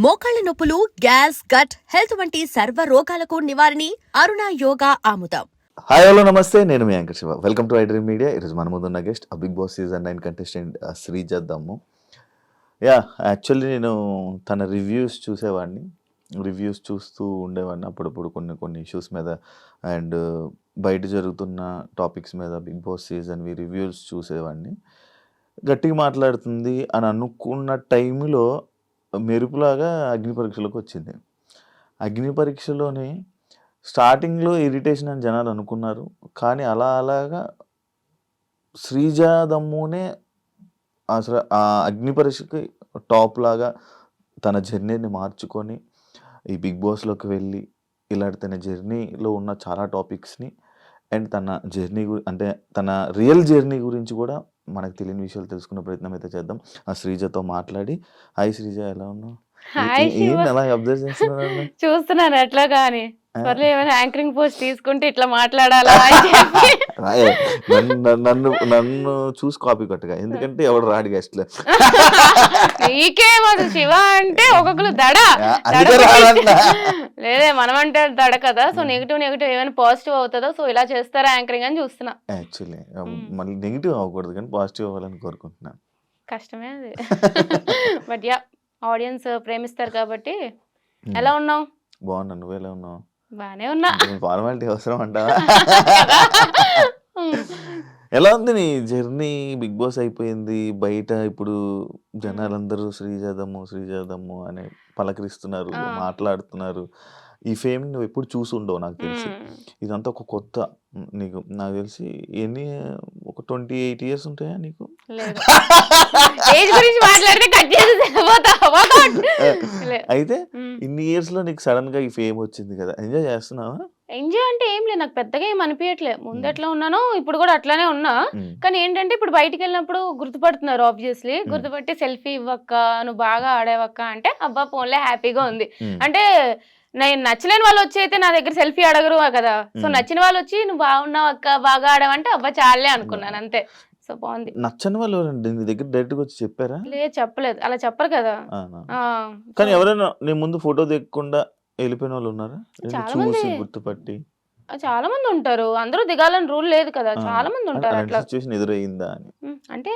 మోకాళ్ల నొప్పులు, gas, gut health వంటి సర్వ రోగాలకు నివారణి అరుణ యోగా ఆముదం. హాయ్ హలో నమస్తే, నేను మీ anchor Shiva. Welcome to iDream media. ఈరోజు మన ముందున్న guest Bigg Boss season 9 contestant Sreeja Dammu. Actually నేను తన రివ్యూస్ చూసేవాడిని, రివ్యూస్ చూస్తూ ఉండేవాడిని అప్పుడప్పుడు కొన్ని ఇష్యూస్ మీద అండ్ బయట జరుగుతున్న టాపిక్స్ మీద బిగ్ బాస్ సీజన్వి రివ్యూస్ చూసేవాడిని. గట్టిగా మాట్లాడుతుంది అని అనుకున్న టైంలో మెరుపులాగా అగ్ని పరీక్షలోకి వచ్చింది. అగ్ని పరీక్షలోనే స్టార్టింగ్లో ఇరిటేషన్ అని జనాలు అనుకున్నారు, కానీ అలాగా శ్రీజ దమ్మునే అసలు ఆ అగ్ని పరీక్షకి టాప్ లాగా తన జర్నీని మార్చుకొని ఈ బిగ్ బాస్లోకి వెళ్ళి ఇలాంటి తన జర్నీలో ఉన్న చాలా టాపిక్స్ని అండ్ తన జర్నీ అంటే తన రియల్ జర్నీ గురించి కూడా మనకు తెలియని విషయాలు తెలుసుకునే ప్రయత్నం అయితే చేద్దాం. ఆ శ్రీజతో మాట్లాడి. హాయ్ శ్రీజ, ఎలా ఉన్నావు? ఏంటి అలా అబ్జర్వ్ చేస్తున్నాను? చూస్తున్నాను ఎట్లా కానీ ఏమైనా యాంకరింగ్ పోస్ట్ తీసుకుంటే ఇట్లా మాట్లాడాలా నన్ను చూసి కాపీ కొట్టగా, ఎందుకంటే ఎవడు రాడు గెస్ట్ నీకేమదు శివ అంటే ఒక్కొక్కరు దడ లేదే మనం అంటే దడ కదా. సో నెగిటివ్ ఏమైనా పాజిటివ్ అవుతుందో, సో ఇలా చేస్తారా యాంకరింగ్ అని చూస్తున్నా. యాక్చువల్లీ మళ్ళీ నెగిటివ్ అవ్వకూడదు కానీ పాజిటివ్ అవ్వాలని కోరుకుంటున్నాను. కష్టమే అది. బట్ యా, ఆడియన్స్ ప్రేమిస్తారు కాబట్టి. ఎలా ఉన్నావు? బాగున్నా, నువ్వు ఎలా ఉన్నావు? బానే ఉన్నా. ఫార్మాలిటీ అవసరం అంటావా? ఎలా ఉంది నీ జర్నీ? బిగ్ బాస్ అయిపోయింది, బయట ఇప్పుడు జనాలందరూ శ్రీజాదమ్ము అని పలకరిస్తున్నారు, మాట్లాడుతున్నారు. ఈ ఫేమ్ నువ్వు ఎప్పుడు చూసి ఉండవు నాకు తెలిసి. ఇదంతా ఒక కొత్త నీకు. నాకు తెలిసి ఒక 28 years ఉంటాయా నీకు? అయితే ఇన్ని ఇయర్స్ లో నీకు సడన్ గా ఈ ఫేమ్ వచ్చింది కదా, ఎంజాయ్ చేస్తున్నావా? ఎంజాయ్ అంటే ఏం లేదు, నాకు పెద్దగా ఏం అనిపించట్లేదు. ముందు ఎట్లా ఉన్నానో ఇప్పుడు కూడా అట్లానే ఉన్నా. కానీ ఏంటంటే ఇప్పుడు బయటికి వెళ్ళినప్పుడు గుర్తుపడుతున్నారు, ఆబ్వియస్లీ గుర్తుపట్టి సెల్ఫీ ఇవ్వక్క, నువ్వు బాగా ఆడేవక్క అంటే అబ్బా ఫోన్లే హ్యాపీగా ఉంది. అంటే నేను నచ్చలేని వాళ్ళు వచ్చి అయితే నా దగ్గర సెల్ఫీ అడగరు కదా. సో నచ్చిన వాళ్ళు వచ్చి నువ్వు బాగున్నావు అక్క, బాగా ఆడవంటే అబ్బా చాలే అనుకున్నాను, అంతే. సో బాగుంది. నచ్చని వాళ్ళు నీ దగ్గర డైరెక్ట్ గా వచ్చి చెప్పారా? లేదు, చెప్పలేదు, అలా చెప్పరు కదా. కానీ ఎవరైనా నీ ముందు ఫోటో దిగకుండా వెళ్ళిపోయిన వాళ్ళు ఉన్నారా? చూసి గుర్తుపట్టి చాలా మంది ఉంటారు. అందరూ దిగాలని రూల్ లేదు కదా, చాలా మంది ఉంటారు. అట్లా సిచువేషన్ ఎదురయ్యిందా అని అంటే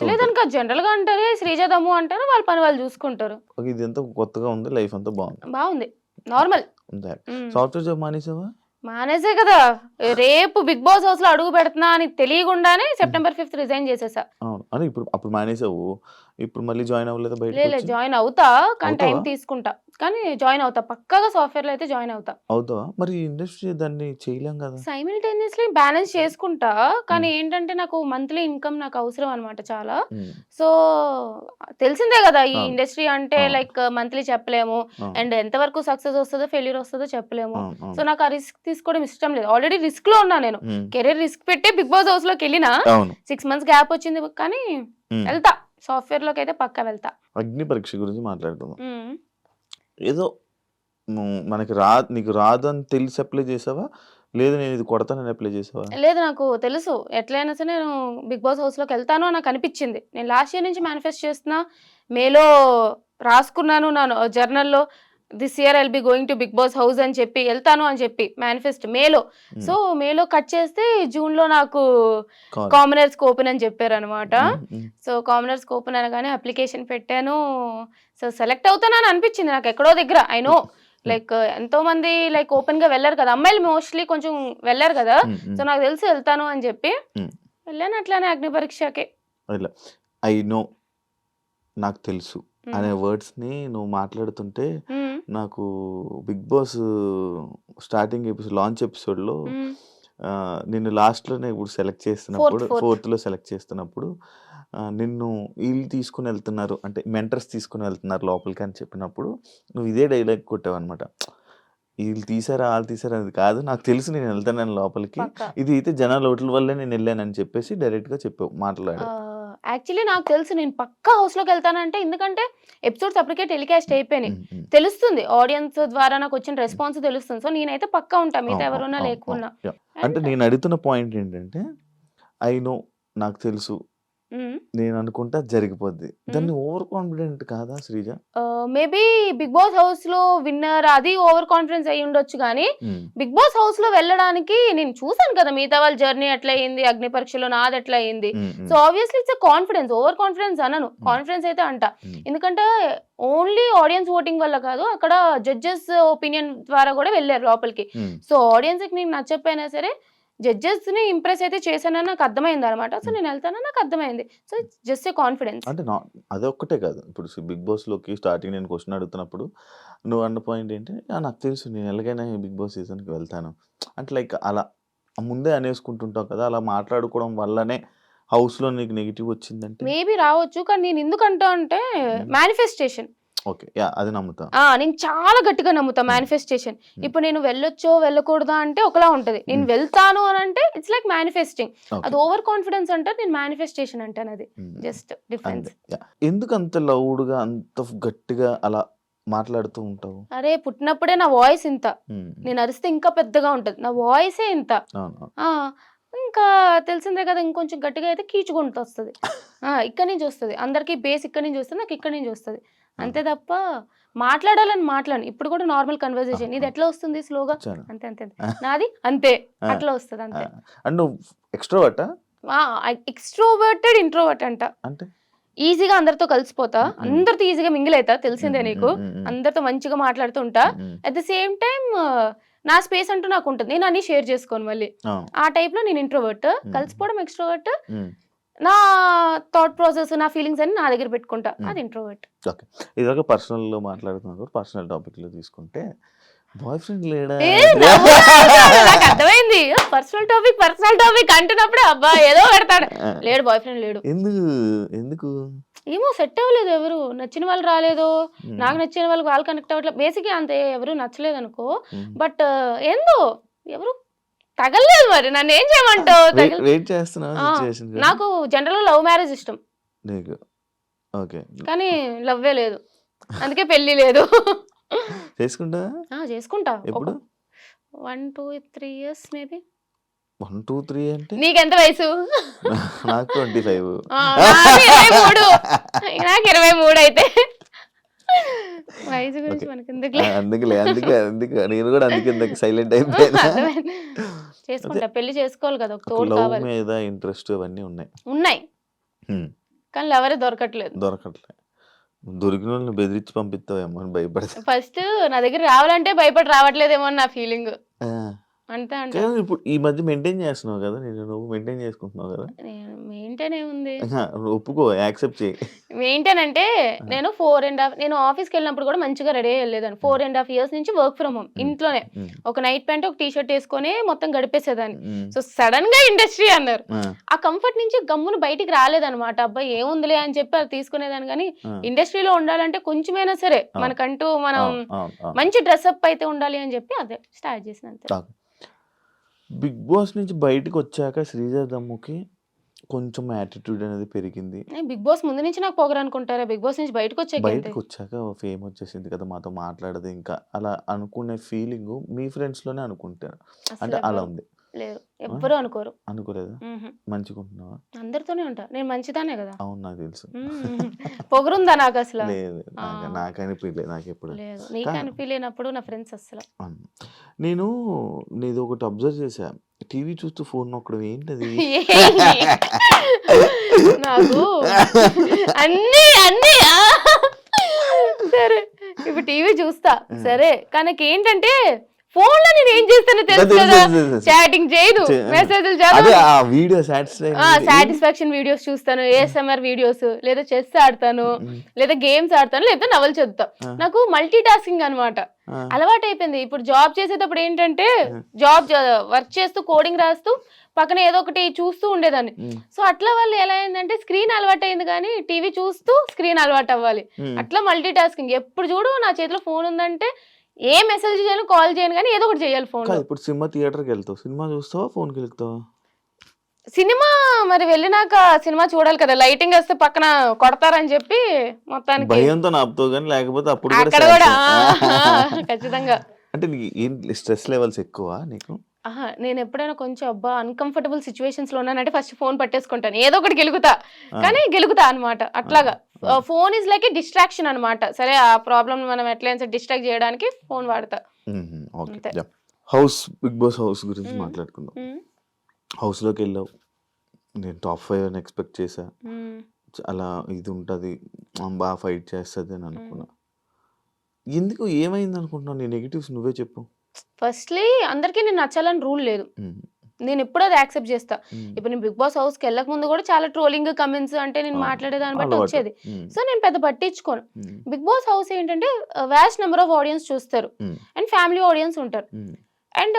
లేదనుక జనరల్ గా అంటారే శ్రీజాదమ్ము అంటారు, వాళ్ళ పని వాళ్ళు చూసుకుంటారు. ఇది ఎంత కొత్తగా ఉంది, లైఫ్ అంతా బాగుంది, నార్మల్. సాఫ్ట్వేర్ జాబ్ మానేసావా? మానేసే కదా, రేపు బిగ్ బాస్ హౌస్ లో అడుగు పెడుతున్నా అని తెలియకుండానే September 5th రిజైన్ చేసేసా. అని అప్పుడు మానేసావు, ఇప్పుడు మళ్ళీ జాయిన్ అవ్వలేదు? లేదు, జాయిన్ అవుతా కానీ టైం తీసుకుంటా, కానీ జాయిన్ అవుతా పక్కాగా. సాఫ్ట్వేర్ లో అయితే జాయిన్ అవుతావా? మరి ఇండస్ట్రీ దాన్ని చేయలేం కదా. సైమిల్టేనియస్లీ బ్యాలెన్స్ చేసుకుంటా, కానీ ఏంటంటే నాకు మంత్లీ ఇన్కమ్ నాకు అవసరం అనమాట చాలా. సో తెలిసిందే కదా ఈ ఇండస్ట్రీ అంటే, లైక్ మంత్లీ చెప్పలేము, అండ్ ఎంత వరకు సక్సెస్ వస్తుందో ఫెయిల్యూర్ వస్తుందో చెప్పలేము. సో నాకు ఆ రిస్క్ తీసుకోవడం ఇష్టం లేదు. ఆల్రెడీ రిస్క్ లో ఉన్నా నేను, కెరీర్ రిస్క్ పెట్టి బిగ్ బాస్ హౌస్ లోకి వెళ్ళినా 6 months గ్యాప్ వచ్చింది, కానీ వెళ్తా సాఫ్ట్వేర్ లోకి అయితే పక్కా వెళ్తా. అగ్ని పరీక్ష గురించి మాట్లాడుకుందాం. ఏదో నీకు రాదని తెలిసి అప్లై చేసావా, లేదు నేను ఇది కొడతానని అప్లై చేసావా? లేదు, నాకు తెలుసు ఎట్లయినా సరే నేను బిగ్ బాస్ హౌస్ లోకి వెళ్తాను అని నాకు అనిపించింది. నేను లాస్ట్ ఇయర్ నుంచి మేనిఫెస్ట్ చేస్తున్నా, మేలో రాసుకున్నాను నా జర్నల్లో, this year I'll be going to Bigg Boss house అని చెప్పి వెళ్తాను అని చెప్పి మేనిఫెస్ట్ మేలో. సో మేలో కట్ చేస్తే జూన్ లో నాకు కామనర్స్ ఓపెన్ అని చెప్పారు అనమాట. సో కామనర్స్ ఓపెన్ అనగానే అప్లికేషన్ పెట్టాను. సో సెలెక్ట్ అవుతానని అనిపించింది నాకు ఎక్కడో దగ్గర. ఐ నో లైక్ ఎంతో మంది లైక్ ఓపెన్ గా వెళ్ళారు కదా, అమ్మాయిలు మోస్ట్లీ కొంచెం వెళ్ళారు కదా. సో నాకు తెలిసి వెళ్తాను అని చెప్పి వెళ్ళాను. అట్లానే అగ్ని పరీక్షకే ఐ నో, నాకు తెలుసు అనే వర్డ్స్ ని నువ్వు మాట్లాడుతుంటే నాకు Bigg Boss starting episode, launch episode లో నిన్ను లాస్ట్ లోనే ఇప్పుడు సెలెక్ట్ చేస్తున్నప్పుడు, 4th లో సెలెక్ట్ చేస్తున్నప్పుడు నిన్ను వీళ్ళు తీసుకుని వెళ్తున్నారు అంటే మెంటర్స్ తీసుకుని వెళ్తున్నారు లోపలికి అని చెప్పినప్పుడు నువ్వు ఇదే డైలాగ్ కొట్టావు అనమాట. వీళ్ళు తీసారా వాళ్ళు తీసారా అది కాదు, నాకు తెలుసు నేను వెళ్తాను లోపలికి, ఇది అయితే జనాల ఓట్ల వల్లే నేను వెళ్ళానని చెప్పేసి డైరెక్ట్ గా చెప్పావు, మాట్లాడు. యాక్చువల్లీ నాకు తెలుసు నేను పక్కా హౌస్ లోకి వెళ్తానంటే, ఎందుకంటే ఎపిసోడ్స్ అప్పటికే టెలికాస్ట్ అయిపోయినాయి, తెలుస్తుంది ఆడియన్స్ ద్వారా నాకు వచ్చిన రెస్పాన్స్ తెలుస్తుంది. సో నేనైతే పక్కా ఉంటా, మిగతా ఎవరున్నా లేకున్నా. అంటే నేను అడుగుతున్న పాయింట్ ఏంటంటే, ఐ నో నాకు తెలుసు నేను అనుకుంటా జరిగిపోద్ది. దాన్ని ఓవర్ కాన్ఫిడెంట్ కాదా Sreeja? Maybe Bigg Boss house లో విన్నర్ అది ఓవర్ కాన్ఫిడెన్స్ అయి ఉండొచ్చు కానీ బిగ్ బాస్ హౌస్ లో వెళ్ళడానికి నేను చూసాను కదా మిగతా వాళ్ళ జర్నీ ఎట్లా అయింది, అగ్ని పరీక్షలో నాది ఎట్లా అయింది. So obviously it's confidence, over confidence అనను, కాన్ఫిడెన్స్ అయితే అంట. ఎందుకంటే ఓన్లీ ఆడియన్స్ ఓటింగ్ వల్ల కాదు, అక్కడ జడ్జెస్ ఒపీనియన్ ద్వారా కూడా వెళ్ళారు లోపలికి. సో ఆడియన్స్ కి నేను నచ్చకపోయినా సరే జడ్జెస్ ని ఇంప్రెస్ అయితే చేశానని నాకు అర్థమైంది అనమాట. సో నేను వెళ్తానని నాకు అర్థమైంది. So just a confidence. అంటే అదొక్కటే కాదు, ఇప్పుడు బిగ్ బాస్ లోకి స్టార్టింగ్ నేను క్వశ్చన్ అడుగుతున్నప్పుడు నువ్వు అన్న పాయింట్ ఏంటి, నాకు తెలుసు నేను ఎలాగైనా బిగ్ బాస్ సీజన్కి వెళ్తాను అంటే లైక్ అలా ముందే అనేసుకుంటుంటావు కదా, అలా మాట్లాడుకోవడం వల్లనే హౌస్ లో నీకు నెగిటివ్ వచ్చిందంటే మేబీ రావచ్చు. కానీ నేను ఎందుకంటా అంటే మేనిఫెస్టేషన్. ఓకే, యా అది నమ్ముతా. నేను చాలా గట్టిగా నమ్ముతా మేనిఫెస్టేషన్. ఇప్పుడు నేను వెళ్ళొచ్చో వెళ్ళకూడదా అంటే ఒకలా ఉంటది, నేను వెళ్తాను అని అంటే ఇట్స్ లైక్ మేనిఫెస్టింగ్. అది ఓవర్ కాన్ఫిడెన్స్ అంటే నేను మేనిఫెస్టేషన్ అంటాను. అది జస్ట్ డిఫరెన్స్. ఎందుకు అంత లౌడ్ గా అంత గట్టిగా అలా మాట్లాడుతూ ఉంటావు? అరే పుట్టినప్పుడే నా వాయిస్ ఇంత, నేను అరిస్తే ఇంకా పెద్దగా ఉంటది, నా వాయిసే ఇంత. ఇంకా తెలిసిందే కదా, ఇంకొంచెం గట్టిగా అయితే కీచుకుంటూ వస్తుంది. ఇక్కడి నుంచి వస్తుంది, అందరికి బేస్ ఇక్కడి నుంచి వస్తుంది, నాకు ఇక్కడి నుంచి వస్తుంది. అంతే తప్ప మాట్లాడాలని మాట్లాడు. ఇప్పుడు కూడా నార్మల్ కన్వర్సేషన్ ఇది ఎట్లా వస్తుంది స్లోగా, అంతే అంతే నాది అంతే అట్లా వస్తుంది అంతే. అండ్ ఎక్స్ట్రోవర్ట్ ఎక్స్ట్రోవర్టెడ్ ఇంట్రోవర్ట్ అంట. అంటే ఈజీగా అందరితో కలిసిపోతా, అందరితో ఈజీగా మింగిల్ అవుతా, తెలిసిందే నీకు. అందరితో మంచిగా మాట్లాడుతూ ఉంటా. అట్ ద సేమ్ టైం నా స్పేస్ అంటూ నాకు ఉంటుంది, నేను అన్ని షేర్ చేసుకోను మళ్ళీ. ఆ టైప్ లో నేను ఇంట్రోవర్ట్, కలిసిపోవడం ఎక్స్ట్రోవర్ట్. నా థాట్ ప్రాసెస్, నా ఫీలింగ్స్ అన్ని నా దగ్గర పెట్టుకుంటా, అది ఇంట్రోవర్ట్. ఓకే, ఇదొక పర్సనల్ లో మాట్లాడుతున్నా, పర్సనల్ టాపిక్ లో తీసుకుంటే బాయ్ ఫ్రెండ్ లేడా? నాకు అర్థమైంది, పర్సనల్ టాపిక్ అంటున్నప్పుడే అబ్బా ఏదో పెడతాడు. లేడు, బాయ్ ఫ్రెండ్ లేడు. ఎందుకు ఏమో సెట్ అవ్వలేదు, ఎవరు నచ్చిన వాళ్ళు రాలేదు, నాకు నచ్చిన వాళ్ళు కనెక్ట్ అవ్వట్లేదు. బేసిక్గా అంతే, ఎవరు నచ్చలేదు అనుకో. బట్ ఏందో ఎవరు తగలేదు, మరి నన్ను ఏం చేయమంటావు? నాకు జనరల్ లవ్ మ్యారేజ్ ఇష్టం, కానీ లవ్వే లేదు, అందుకే పెళ్లి లేదు. చేసుకుంటా ఎప్పుడు? 1, 2, 3 years మేబీ. 1, 2, 3 అంటే నీకెంత వయసు? నాకు 25. నాకు 23 అయితే వయసు గురించి మనకి ఎందుకులే. అందుకే నేను కూడా అందుకే సైలెంట్ అయిపోయినా. చేసుకుంటా, పెళ్లి చేసుకోవాలి కదా, ఒక తోడు లవ్ కావాలి. మీద ఇంట్రెస్ట్ అవన్నీ ఉన్నాయి కానీ ఎవరే దొరకట్లేదు. దొరికిన వాళ్ళని బెదిరించి పంపిస్తావేమో అని భయపడతా. ఫస్ట్ నా దగ్గర రావాలంటే భయపడి రావట్లేదేమో అని నా ఫీలింగ్. అంతే అంటే ఇప్పుడు ఈ మధ్య మెయింటైన్ చేస్తున్నావు కదా, నువ్వు మెయింటైన్ చేసుకుంటున్నావు కదా. మెయింటైన్ ఏముంది, ఒప్పుకో, యాక్సెప్ట్ చేయి. మెయింటైన్ అంటే నేను 4.5 నేను ఆఫీస్కి వెళ్ళినప్పుడు కూడా మంచిగా రెడీ అయ్యేదాన్ని. 4.5 years నుంచి వర్క్ ఫ్రమ్ హోమ్, ఇంట్లోనే ఒక నైట్ ప్యాంట్ ఒక టీ షర్ట్ వేసుకొని మొత్తం గడిపేసేదాన్ని. సో సడన్ గా ఇండస్ట్రీ అన్నారు, ఆ కంఫర్ట్ నుంచి గమ్మును బయటికి రాలేదన్నమాట. అబ్బాయి ఏముందిలే అని చెప్పి అది తీసుకునేదాన్ని. కానీ ఇండస్ట్రీలో ఉండాలంటే కొంచెమైనా సరే మనకంటూ మనం మంచి డ్రెస్అప్ అయితే ఉండాలి అని చెప్పి అదే స్టార్ట్ చేసిన. అంతే. బిగ్ బాస్ నుంచి బయటకు వచ్చాక శ్రీజ దమ్ముకి కొంచెం యాటిట్యూడ్ అనేది పెరిగింది. బిగ్ బాస్ ముందు నుంచి నాకు పొగరు అనుకుంటారా, బిగ్ బాస్ నుంచి బయటకు వచ్చాక ఫేమ్ వచ్చేసింది కదా, మాతో మాట్లాడదు ఇంకా అలా అనుకునే ఫీలింగ్ మీ ఫ్రెండ్స్ లోనే అనుకుంటారు అంటే అలా ఉంది? లేదు, ఎవ్వరు అనుకోరు. అనుకోలేదా? మంచిగా ఉంటున్నావా? అందరితోనే ఉంటా, నేను మంచిదానే కదా. అవును, నాకు తెలుసు. పొగరుందా నాకు అసలు? లేదు, నాకు అనిపించలేదు, నాకు ఎప్పుడు లేదు. నీకు అనిపించలేనప్పుడు నా ఫ్రెండ్స్ అసలు. నేను నీది ఒకటి అబ్జర్వ్ చేశా, టీవీ చూస్తూ ఫోన్ నొక్కడం ఏంటది? నాకు అన్నీ అన్నీ సరే, ఇప్పుడు టీవీ చూస్తా సరే, కానీ ఏంటంటే ఫోన్ లో నేను ఏం చేస్తానో తెలుసు కదా, చాటింగ్ చేయదు, మెసేజ్లు వీడియో సాటిస్ఫాక్షన్ వీడియోస్ చూస్తాను, ASMR వీడియోస్, లేదా చెస్ ఆడతాను, లేదా గేమ్స్ ఆడతాను, లేదా నవల్ చదువుతా. నాకు మల్టీ టాస్కింగ్ అనమాట అలవాటు అయిపోయింది. ఇప్పుడు జాబ్ చేసేటప్పుడు ఏంటంటే వర్క్ చేస్తూ కోడింగ్ రాస్తూ పక్కన ఏదో ఒకటి చూస్తూ ఉండేదాన్ని. సో అట్లా వాళ్ళు ఎలా అయిందంటే స్క్రీన్ అలవాటు అయింది, కానీ టీవీ చూస్తూ స్క్రీన్ అలవాటు అవ్వాలి. అట్లా మల్టీ టాస్కింగ్. ఎప్పుడు చూడు నా చేతిలో ఫోన్ ఉందంటే ఏ మెసేజ్ చేయను, కాల్ చేయను, కానీ ఏదో ఒకటి చేయాలి ఫోన్. ఇప్పుడు సినిమా థియేటర్కి వెళ్తావు, సినిమా చూస్తావా, ఫోన్ కి వెళ్తావా? సినిమా మరి వెళ్ళినాక సినిమా చూడాలి కదా, లైటింగ్ వస్తే పక్కన కొడతారని చెప్పి మొత్తానికి భయంతో ఆపుతావు, కానీ లేకపోతే అప్పుడు అక్కడ కూడా ఖచ్చితంగా. అంటే ఏంటి స్ట్రెస్ లెవెల్స్ ఎక్కువ నీకు? నేను ఎప్పుడైనా కొంచెం అబ్బా అన్‌కంఫర్టబుల్ సిట్యుయేషన్స్‌లో ఉన్నానంటే ఫస్ట్ ఫోన్ పట్టేసుకుంటాను. ఏదో ఒకటి గెలుగుతా. కానీ గెలుగుతా అన్నమాట. అట్లాగా. Phone is like a distraction అన్నమాట. సరే ఆ ప్రాబ్లమ్‌ని మనం ఎట్లైనా సరే డిస్ట్రాక్ట్ చేయడానికి ఫోన్ వాడతా. ఓకే. అంతే. Yeah! House Bigg Boss house గురించి హ్మ్. మాట్లాడుకుందాం. హ్మ్. హౌస్‌లోకెళ్ళావు. నేను టాప్ 5 అని ఎక్స్‌పెక్ట్ చేశా. హ్మ్. చాలా ఇది ఉంటది. బా ఫైట్ చేస్తది అని హ్మ్. అనుకున్నా. ఎందుకు ఏమైందనుకుంటున్నావు? నీ నెగెటివ్స్ నువ్వే చెప్పు. ఫస్ట్‌లీ అందరికీ నేను నచ్చాలని రూల్ లేదు. హ్మ్. నేనెప్పుడు అది యాక్సెప్ట్ చేస్తా. హ్మ్. ఇప్పుడు నేను 'బిగ్ బాస్' హౌస్‌కి ఎళ్ళకముందు కూడా చాలా ట్రోలింగ్, కమెంట్స్ అంటే నేను ఆ! మాట్లాడే దాన్ని బట్టి అలవాటు. వచ్చేది. హ్మ్. సో, నేను పెద్ద పట్టించుకోను. హ్మ్. 'బిగ్ బాస్' హౌస్ ఏంటంటే వాస్ట్ నంబర్ ఆఫ్ ఆడియన్స్ చూస్తారు. హ్మ్. అండ్ ఫ్యామిలీ ఆడియన్స్ ఉంటారు. హ్మ్. అండ్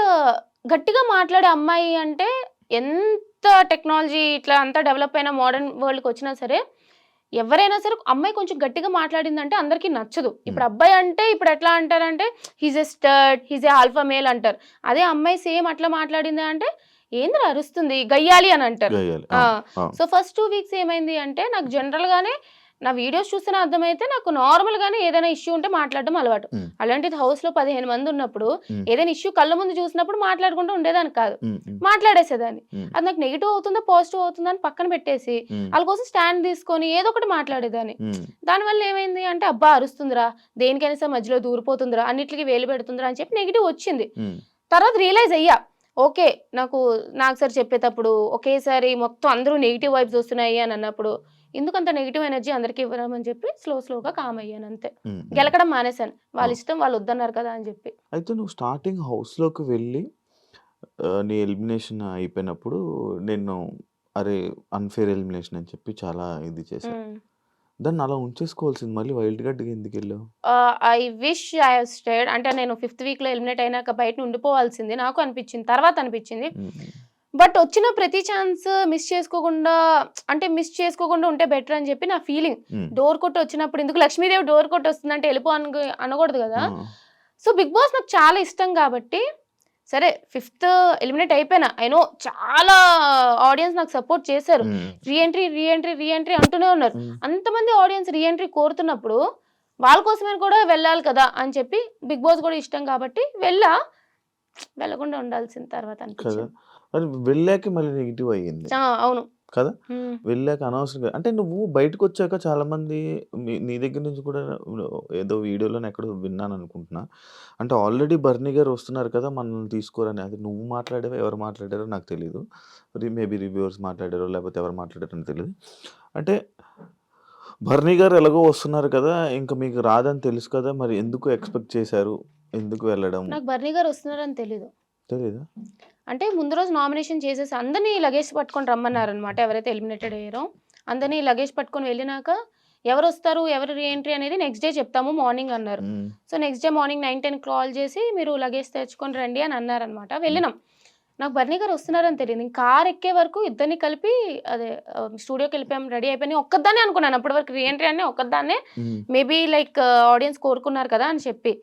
గట్టిగా మాట్లాడే అమ్మాయి అంటే ఎంత టెక్నాలజీ ఇట్లా అంతా డెవలప్ అయిన మోడర్న్ వరల్డ్‌కొచ్చినా సరే, ఎవరైనా సరే అమ్మాయి కొంచెం గట్టిగా మాట్లాడిందంటే అందరికీ నచ్చదు. ఇప్పుడు అబ్బాయి అంటే ఇప్పుడు ఎట్లా అంటారంటే he's a stud, he's a alpha male అంటారు. అదే అమ్మాయి సేమ్ అట్లా మాట్లాడింది అంటే ఏందిరా అరుస్తుంది గయ్యాలి అని అంటారు. గయ్యాలి. ఆ! అవును. అవును. సో, ఫస్ట్ 2 వీక్స్ ఏమైంది అంటే నాకు జనరల్‌గానే నా వీడియోస్ చూస్తేనే అర్థమైతే నాకు నార్మల్‌గానే ఏదైనా ఇష్యూ ఉంటే మాట్లాడడం అలవాటు. హ్మ్. అలాంటిది హౌస్‌లో 15 మంది ఉన్నప్పుడు హ్మ్. ఏదైనా ఇష్యూ కళ్ళ ముందు చూసినప్పుడు మాట్లాడుకుంటూ ఉండేదాన్ని కాదు. హ్మ్. హ్మ్. మాట్లాడేసేదాన్ని. హ్మ్. అది నాకు నెగెటివ్ అవుతుందా, పాజిటివ్ అవుతుందా అని పక్కన పెట్టేసి హ్మ్. ఆళ్ళ కోసం స్టాండ్ తీసుకొని ఏదో ఒకటి మాట్లాడేదాన్ని. హ్మ్. దానివల్ల ఏమైంది అంటే అబ్బా! అరుస్తుందిరా, దేనికైనా సరే మధ్యలో దూరిపోతుందిరా, అన్నిట్లికి వేలు పెడుతుందిరా అని చెప్పి నెగెటివ్ వచ్చింది. హ్మ్. తర్వాత రియలైజ్ అయ్యా. ఓకే. నాకు సార్ చెప్పేటప్పుడు ఒకేసారి మొత్తం అందరూ నెగెటివ్ వైబ్స్ వస్తున్నాయి అని అన్నప్పుడు, ఎందుకంత నెగెటివ్ ఎనర్జీ అందరికి ఇవ్వడం చెప్పి స్లోగా కామ్ అయ్యాను అంతే. హ్మ్. హ్మ్. గెలకడం మానేశాను. వాళ్ళ ఆ! ఇష్టం వాళ్ళు వద్దన్నారు కదా అని చెప్పి. అయితే నువ్వు స్టార్టింగ్ హౌస్‌లోకి వెళ్ళి నీ ఎలిమినేషన్ అయిపోయినప్పుడు నేను అరే! అన్‌ఫెయిర్ ఎలిమినేషన్ అని చెప్పి చాలా ఇది చేశా. హ్మ్. దాన్ని అలా ఉంచేసుకోవాల్సింది. మళ్ళీ వైల్డ్ కార్డ్‌గా ఎందుకెళ్ళావు? I wish I have stayed అంటే నేను ఫిఫ్త్ వీక్‌లో ఎలిమినేట్ అయినాక బయట ఉండిపోవాల్సింది నాకు అనిపించింది. తర్వాత అనిపించింది. హ్మ్. బట్ వచ్చిన ప్రతి ఛాన్స్ మిస్ చేసుకోకుండా ఉంటే బెటర్ అని చెప్పి నా ఫీలింగ్. హ్మ్. డోర్ కొట్టి వచ్చినప్పుడు ఎందుకు లక్ష్మీదేవి డోర్ కొట్టి వస్తుందంటే వెళ్ళిపో అనకూడదు కదా! ఆ! సో, 'బిగ్ బాస్' నాకు చాలా ఇష్టం కాబట్టి సరే ఫిఫ్త్ ఎలిమినేట్ అయిపోయినా. ఐ నో చాలా ఆడియన్స్ నాకు సపోర్ట్ చేశారు. హ్మ్. రీ ఎంట్రీ అంటూనే ఉన్నారు. హ్మ్. అంతమంది ఆడియన్స్ రీ ఎంట్రీ కోరుతున్నప్పుడు వాళ్ళ కోసమైనా కూడా వెళ్ళాలి కదా! అని చెప్పి 'బిగ్ బాస్' కూడా ఇష్టం కాబట్టి వెళ్ళకుండా ఉండాల్సిన తర్వాత కదా! అనిపించింది. మరి వెళ్ళాక మళ్ళీ నెగెటివ్ అయ్యింది. అవును. కదా! హ్మ్. వెళ్ళాక అనవసరంగా అంటే నువ్వు బయటకొచ్చాక చాలామంది నీ దగ్గర నుంచి కూడా ఏదో వీడియోలోనో ఎక్కడో విన్నాననుకుంటున్నా. అంటే ఆల్రెడీ బర్నీ గారు వస్తున్నారు కదా! మనల్ని తీసుకోరని. అది నువ్వు మాట్లాడావో, ఎవరు మాట్లాడారో నాకు తెలీదు. మేబీ రివ్యూవర్స్ మాట్లాడారో, లేకపోతే ఎవరు మాట్లాడారో నాకు తెలీదు. అంటే బర్నీ గారు ఎలాగో వస్తున్నారు కదా! ఇంక మీకు రాదని తెలుసు కదా! మరి ఎందుకు ఎక్స్‌పెక్ట్ చేశారు? ఎందుకు వెళ్ళడం? నాకు బర్నీ గారు వస్తున్నారని తెలీదు. తెలీదా? అంటే ముందు రోజు నామినేషన్ చేసేసి అందరిని లగేజ్ పట్టుకొని రమ్మన్నారనమాట. ఎవరైతే ఎలిమినేటెడ్ అయ్యారో అందరిని లగేజ్ పట్టుకొని వెళ్ళినాక ఎవరొస్తారు, ఎవరు రీ ఎంట్రీ అనేది నెక్స్ట్ డే చెప్తాము మార్నింగ్ అన్నారు. హ్మ్. So, next day morning 9, 10 call చేసి మీరు లగేజ్ తెచ్చుకొని రండి అని అన్నారనమాట. హ్మ్. వెళ్ళినాం. నాకు బర్నీ గారు వస్తున్నారని తెలీదు. నేను కార్ ఎక్కే వరకు ఇద్దరిని కలిపి అదే స్టూడియోకెళ్ళిపోయాం. రెడీ అయిపోయి నేను ఒక్కదాన్నే అనుకున్నాను. అప్పటి వరకు రీ ఎంట్రీ అని ఒక్కదాన్నే హ్మ్. మేబీ లైక్ ఆడియన్స్ కోరుకున్నారు కదా! అని చెప్పి.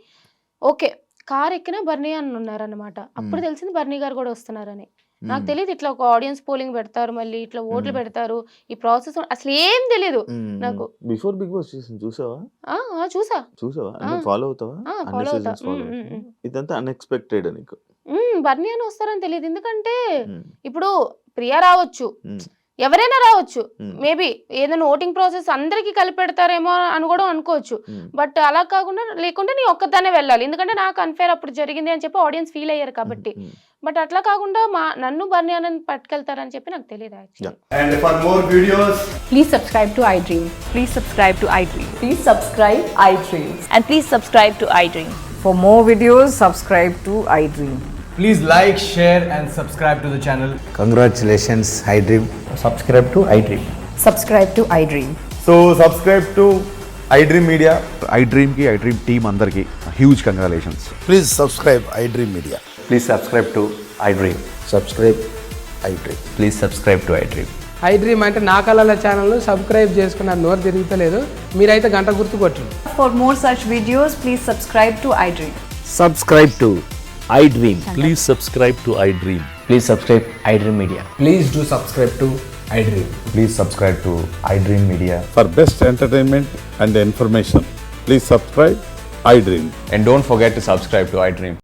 ఓకే. కార్ ఎక్కినా బర్నీ అన్న ఉన్నారనమాట. అప్పుడు హ్మ్. తెలిసింది బర్నీ గారు గూడా వస్తున్నారని. నాకు హ్మ్. తెలీదు ఇట్లా ఒక ఆడియన్స్ పోలింగ్ పెడతారు. మళ్ళీ ఇట్లా ఓట్లు హ్మ్. పెడతారు. ఈ ప్రాసెస్ అసలేం తెలీదు హ్మ్. నాకు. బిఫోర్ 'బిగ్ బాస్' సీజన్ చూసావా? ఆ! ఆ! చూసా. చూసావా? ఆ! అంటే ఫాలో అవుతావా? ఆ! అన్ని ఫాలో అవుతా. సీజన్స్ ఫాలో హ్మ్. అవుతావా? హ్మ్. ఇదంతా అన్‌ఎక్స్‌పెక్టెడ్ నీకు. బర్నీ అన్న వస్తారని తెలీదు. ఎందుకంటే హ్మ్. ఇప్పుడు ప్రియా రావచ్చు. హ్మ్. ఎవరైనా రావచ్చు. హ్మ్. మేబీ ఏదైనా ఓటింగ్ ప్రాసెస్ అందరికి కలిపి పెడతారేమో అని కూడా అనుకోవచ్చు. హ్మ్. బట్ అలా కాకుండా లేకుంటే నీ ఒక్కదాన్నే వెళ్ళాలి. ఎందుకంటే నాకు అన్‌ఫెయిర్ అప్పుడు జరిగింది అని చెప్పి ఆడియన్స్ ఫీల్ అయ్యారు హుహు. కాబట్టి. హ్మ్. బట్ అట్లా కాకుండా నన్ను బర్నీ అన్నని పట్టుకెళ్తారని చెప్పి నాకు తెలీదు actually. Yeah! And for more videos, Please subscribe to iDream. Please subscribe to iDream. Please subscribe iDreams. And please subscribe to iDream. For more videos, subscribe to iDream. please like, share, and subscribe to the channel. Congratulations, iDream. subscribe to iDream. Subscribe to iDream. So subscribe to iDream Media. iDream की iDream team अंदर की huge congratulations. Please subscribe iDream Media. Please subscribe to iDream. Subscribe iDream. Please subscribe to iDream. iDream అంటే నా కళల channel subscribe చేసుకున్న నోరు తిరుగుతలేదు. మీరైతే గంట గుర్తు కొట్టండి. For more such videos, please subscribe to iDream. Subscribe to iDream. Please subscribe to iDream. Please subscribe iDream Media. Please do subscribe to iDream. Please subscribe to iDream Media. For best entertainment and information, please subscribe iDream. And don't forget to subscribe to iDream.